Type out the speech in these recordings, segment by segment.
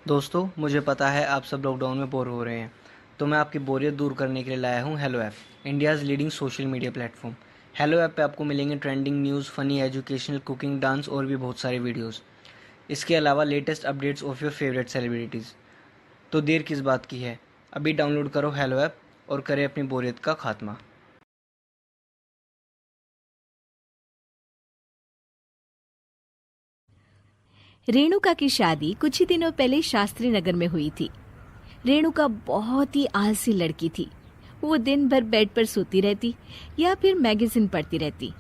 दोस्तों, मुझे पता है आप सब लॉकडाउन में बोर हो रहे हैं, तो मैं आपकी बोरियत दूर करने के लिए लाया हूँ hello app, India's leading social media platform. Hello app पे आपको मिलेंगे trending news, funny, educational, cooking, dance और भी बहुत सारे वीडियोस। इसके अलावा latest updates of your favourite celebrities. तो देर किस बात की है, अभी डाउनलोड करो हेलो ऐप और करें अपनी बोरियत का खात्मा। रेणुका की शादी कुछ ही दिनों पहले शास्त्री नगर में हुई थी। रेणुका बहुत ही आलसी लड़की थी। वो दिन भर बेड पर सोती रहती या फिर मैगजीन पढ़ती रहती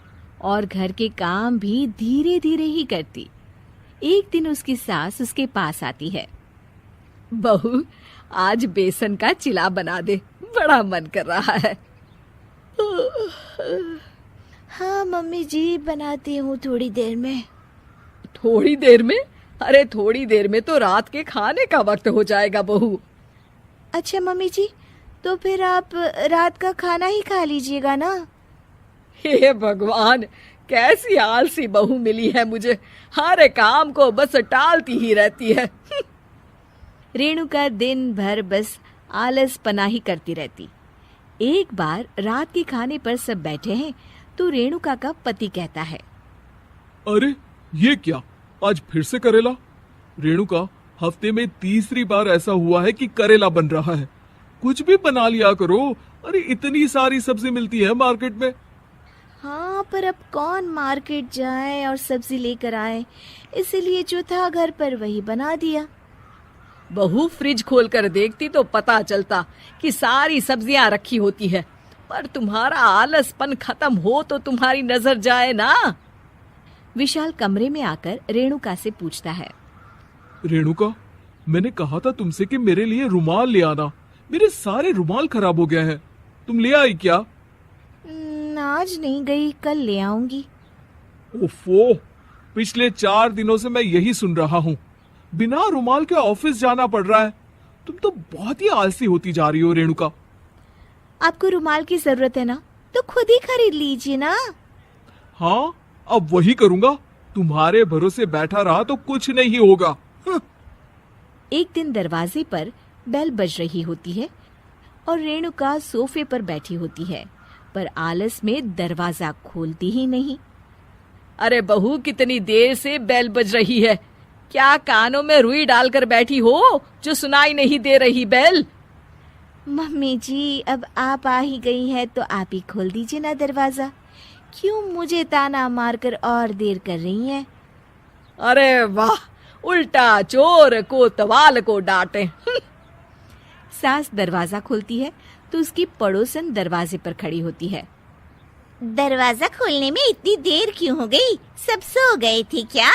और घर के काम भी धीरे धीरे ही करती। एक दिन उसकी सास उसके पास आती है। बहू, आज बेसन का चिला बना दे, बड़ा मन कर रहा है। हाँ मम्मी जी, बनाती हूँ थोड़ी देर में। थोड़ी देर में? अरे थोड़ी देर में तो रात के खाने का वक्त हो जाएगा बहू। अच्छा मम्मी जी, तो फिर आप रात का खाना ही खा लीजिएगा ना। हे भगवान, कैसी आलसी बहू मिली है मुझे। हर काम को बस टालती ही रहती है। रेणुका दिन भर बस आलस पना ही करती रहती। एक बार रात के खाने पर सब बैठे हैं तो रेणुका का पति कहता है, अरे ये क्या, आज फिर से करेला? रेणुका, हफ्ते में तीसरी बार ऐसा हुआ है कि करेला बन रहा है। कुछ भी बना लिया करो। अरे इतनी सारी सब्जी मिलती है मार्केट में। हाँ, पर अब कौन मार्केट जाए और सब्जी लेकर आए, इसीलिए जो था घर पर वही बना दिया। बहू फ्रिज खोल कर देखती तो पता चलता कि सारी सब्जियां रखी होती है। पर तुम्हारा आलसपन खत्म हो तो तुम्हारी नजर जाए ना। विशाल कमरे में आकर रेणुका से पूछता है, रेणुका, मैंने कहा था तुमसे कि मेरे लिए रुमाल ले आना। मेरे सारे रुमाल खराब हो गए हैं। तुम ले आई क्या? आज नहीं गई, कल ले आऊंगी। ओफो, पिछले 4 दिनों से मैं यही सुन रहा हूँ। बिना रुमाल के ऑफिस जाना पड़ रहा है। तुम तो बहुत ही आलसी होती जा रही हो रेणुका। आपको रुमाल की जरूरत है ना, तो खुद ही खरीद लीजिए ना। हाँ, अब वही करूंगा। तुम्हारे भरोसे बैठा रहा तो कुछ नहीं होगा। एक दिन दरवाजे पर बेल बज रही होती है और रेणुका सोफे पर बैठी होती है, पर आलस में दरवाजा खोलती ही नहीं। अरे बहू, कितनी देर से बेल बज रही है। क्या कानों में रुई डालकर बैठी हो जो सुनाई नहीं दे रही बेल? मम्मी जी, अब आप आ ही गई हैं तो आप ही खोल दीजिए ना दरवाजा। क्यों मुझे ताना मारकर और देर कर रही हैं? अरे वाह, उल्टा चोर को तवाल को डांटे। सास दरवाजा खोलती है तो उसकी पड़ोसन दरवाजे पर खड़ी होती है। दरवाजा खोलने में इतनी देर क्यों हो गई? सब सो गए थे क्या?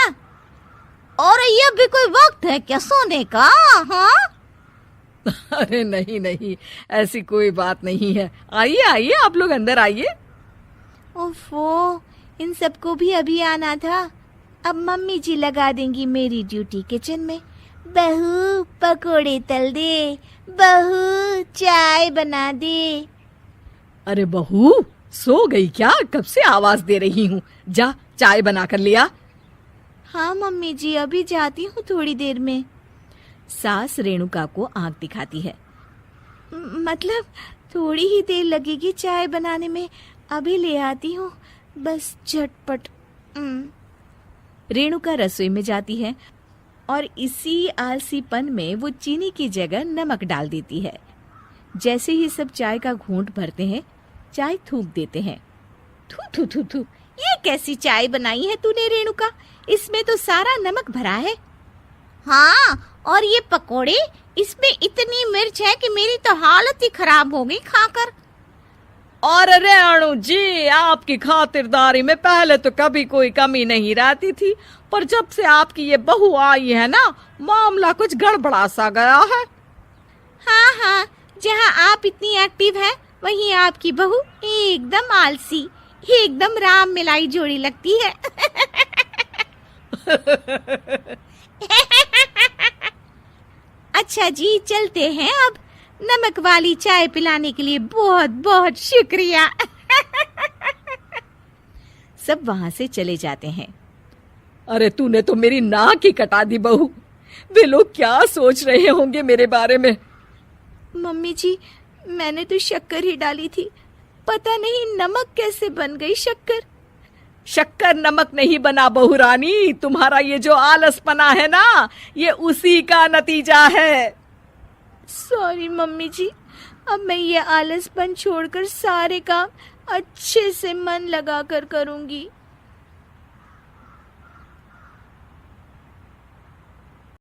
और ये भी कोई वक्त है क्या सोने का? हाँ? अरे नहीं नहीं, ऐसी कोई बात नहीं है। आइए आइए, आप लोग अंदर आइए। ओफो, इन सबको भी अभी आना था। अब मम्मी जी लगा देंगी मेरी ड्यूटी किचन में। बहू पकोड़े तल दे, बहू चाय बना दे। अरे बहू, सो गई क्या? कब से आवाज दे रही हूँ। जा चाय बना कर लिया। हाँ मम्मी जी, अभी जाती हूँ थोड़ी देर में। सास रेणुका को आंख दिखाती है। मतलब थोड़ी ही देर लगेगी चाय बनाने में, अभी ले आती हूँ, बस झटपट। रेणुका रसोई में जाती है और इसी आलसीपन में वो चीनी की जगह नमक डाल देती है। जैसे ही सब चाय का घूंट भरते हैं, चाय थूक देते हैं। थू थू थू थू, ये कैसी चाय बनाई है तूने रेणुका? इसमें तो सारा नमक भरा है। हाँ, और ये पकोड़े, इसमें इतनी मिर्च है कि मेरी तो हालत ही खराब हो गई खाकर। और रेणु जी, आपकी खातिरदारी में पहले तो कभी कोई कमी नहीं रहती थी, पर जब से आपकी ये बहू आई है ना, मामला कुछ गड़बड़ा सा गया है। हाँ हाँ, जहाँ आप इतनी एक्टिव हैं, वहीं आपकी बहू एकदम आलसी, एकदम राम मिलाई जोड़ी लगती है। अच्छा जी, चलते हैं अब। नमक वाली चाय पिलाने के लिए बहुत बहुत शुक्रिया। सब वहां से चले जाते हैं। अरे तूने तो मेरी नाक ही कटा दी बहू। वे लोग क्या सोच रहे होंगे मेरे बारे में। मम्मी जी, मैंने तो शक्कर ही डाली थी, पता नहीं नमक कैसे बन गई शक्कर। शक्कर नमक नहीं बना बहू रानी, तुम्हारा ये जो आलसपना है ना, ये उसी का नतीजा है। सॉरी मम्मी जी, अब मैं ये आलसपन छोड़कर सारे काम अच्छे से मन लगाकर करूंगी।